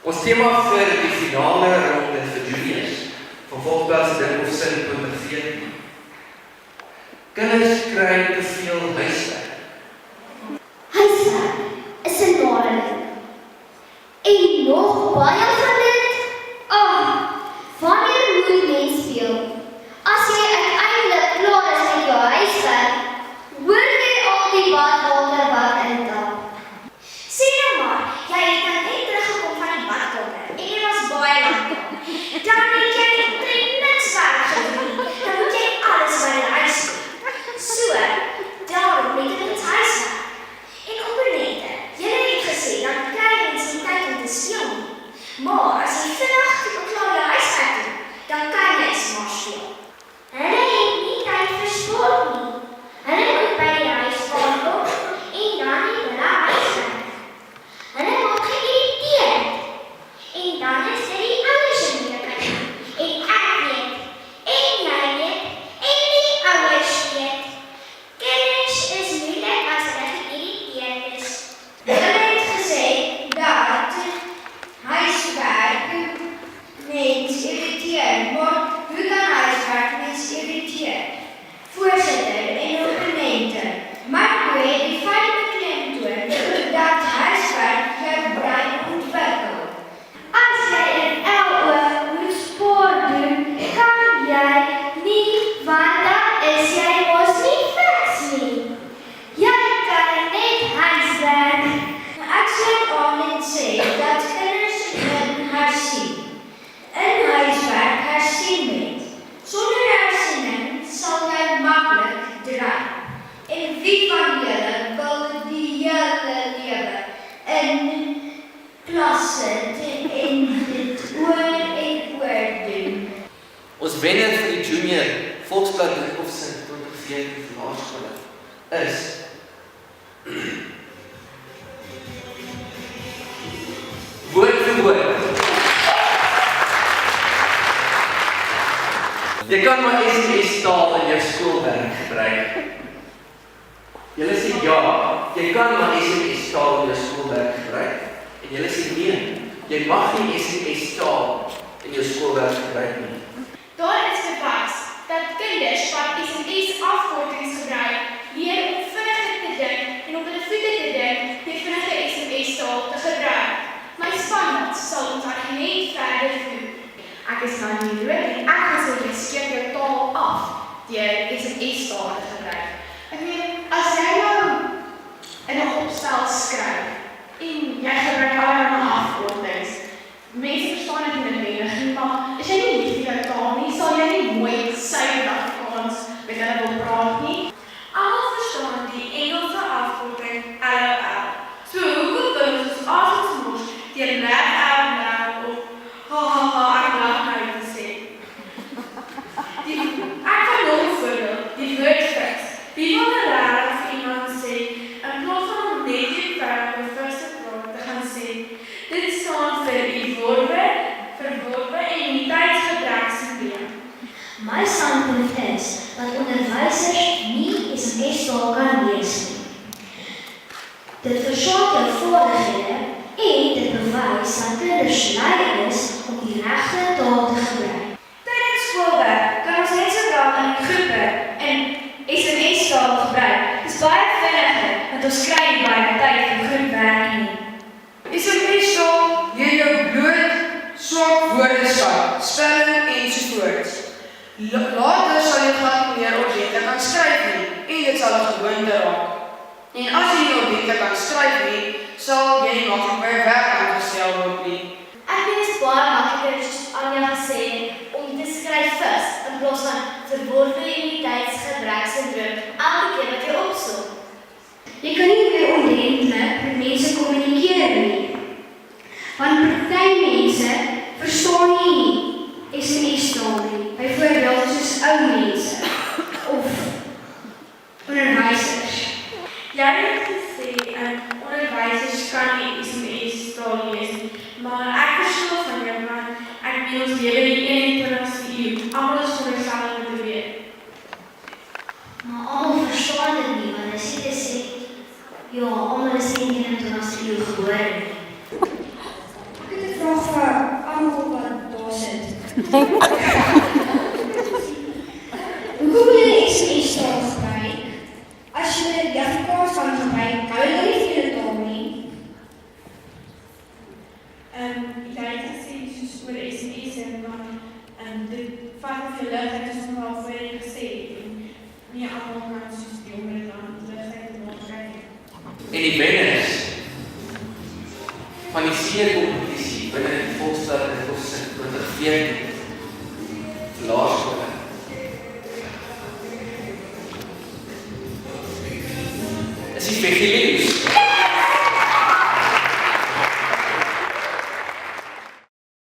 Ons tema vir die finale ronde vir juniors van Volksblad se Dinkhoffsin 2014. Kinders kry te veel huiswerk. Huiswerk is 'n nare ding. En nog baie van dit. Wanneer moet mens speel? As jy uiteindelik klaar is met jou huiswerk, hoor jy al die badwater wat intap. Sê nou maar, jy het net teruggekom van die badkamer en jy was baie lank daar. Dan het jy niks werk gedoen. Dan moet jy alles by die huis doen. So, daarom het ek iets huiswerk. En opponente, julle het gesê, dan kry mens nie tyd om te speel nie. Maar as jy vinnig klaar jou huiswerk doen, dan kan jy maar speel. Hulle het nie tyd vir sport nie. Hulle moet by die huis aankom en dan het hulle huiswerk. Hulle word geïrriteerd. En dan is dit die ouers se moeilikheid. En ek weet, en jy weet, en die ouers weet. Kinders is moeilik as hulle geïrriteerd is. Hulle het gesê dat huiswerk mens irriteer, maar hoe kan huiswerk mens irriteer? Voorsitter en opponente, Marco het die feit beklemtoon dat huiswerk jou brein ontwikkel. As jy in LO moet sport doen, kan jy nie, want dan is jy mos nie fiks nie. Jy kan net huiswerk. Ek sluit aan en sê dat kinders in hersien. In huiswerk hersien met. Sonder hersiening sal jy maklik draai. En wie van julle wil die hele lewe in klasse en dit oor en oor doen? Ons wenner vir die junior Volksblad Dinkhoffsin 2014 vir laerskole is woord vir woord. Jy kan maar SMS taal in jou skoolwerk gebruik. Julle sê ja, jy kan maar SMS taal in jou skoolwerk gebruik. En julle sê nee, jy mag nie SMS taal in jou skoolwerk gebruik nie. Daar is bewys dat kinders wat SMS afkortings gebruik, leer om vinniger te dink en op hulle voete te dink deur vinnige SMS taal te gebruik. My spanmaat sal ons argument verder voer. Ek is nou nie rood en ek sê jy skeep jou taal af deur SMS taal te gebruik. Ek meen, as jy nou in 'n opstel skryf en jy gebruik allerlei afkortings, mense verstaan dit nie noodwendig nie, maar as jy nie lief vir jou taal nie, sal jy nie mooi suiwer Afrikaans met hulle wil praat nie. Almal verstaan die Engelse afkorting LOL. So hoekom wil ons asmos deur net of ek lag nou te sê. Ek kan nog 'n voorbeeld, die woord fiks. Wie wil regtig vir iemand sê, in plaas van om net die verb of firste praat te gaan sê, dit staan vir die verworwe en die tydsgebreksprobleem. My standpunt is dat onderwysers nie SMS taal kan lees nie. Dit verswak jou vaardighede en dit bewys dat kinders lui is om die regte taal te gebruik. Tydens skoolwerk kan ons net sodra in groepe en SMS taal gebruik. Dit is baie vinniger, want ons kry nie baie tyd vir groepwerk nie. SMS taal leer jou bloot swak woordeskat, spelling ensovoorts. Later sal jy glad nie meer ordentlik kan skryf nie en dit sal 'n gewoonte raak. En as jy nie ordentlik kan skryf nie, sal jy nie maklik by werk aangestel word nie. Ek dink dit is baie makliker soos Anja gesê het om te skryf vis in plaas van verworwe immuniteitsgebreksindroom elke keer wat jy opsom. Jy kan nie meer ordentlik met mense kommunikeer nie. Want party mense verstaan nie SMS taal nie. Byvoorbeeld soos ou mense of onderwysers. Jy het gesê onderwysers kan nie SMS taal lees nie, maar ek verstaan van jou, want ek meen ons lewe in die 21ste eeu. Almal is veronderstel om te weet. Maar almal verstaan dit nie, want as jy dit sê, ja, almal is nie in die 21ste eeu gebore nie. Ek het 'n vraag Hoekom wil jy SMS-taal gebruik? As jy die Afrikaans kan gebruik, kan jy nie vir julle taal nie. Jy het gesê soos oor SMS en dit vat of jy lig, het is nogal voor jy gesê en nie allemaal kan soos die onder dan ligheid en maatskap. En die wenners van die C-kompetisie binne die Volksstad in 2014 laerskole is die Vigilius.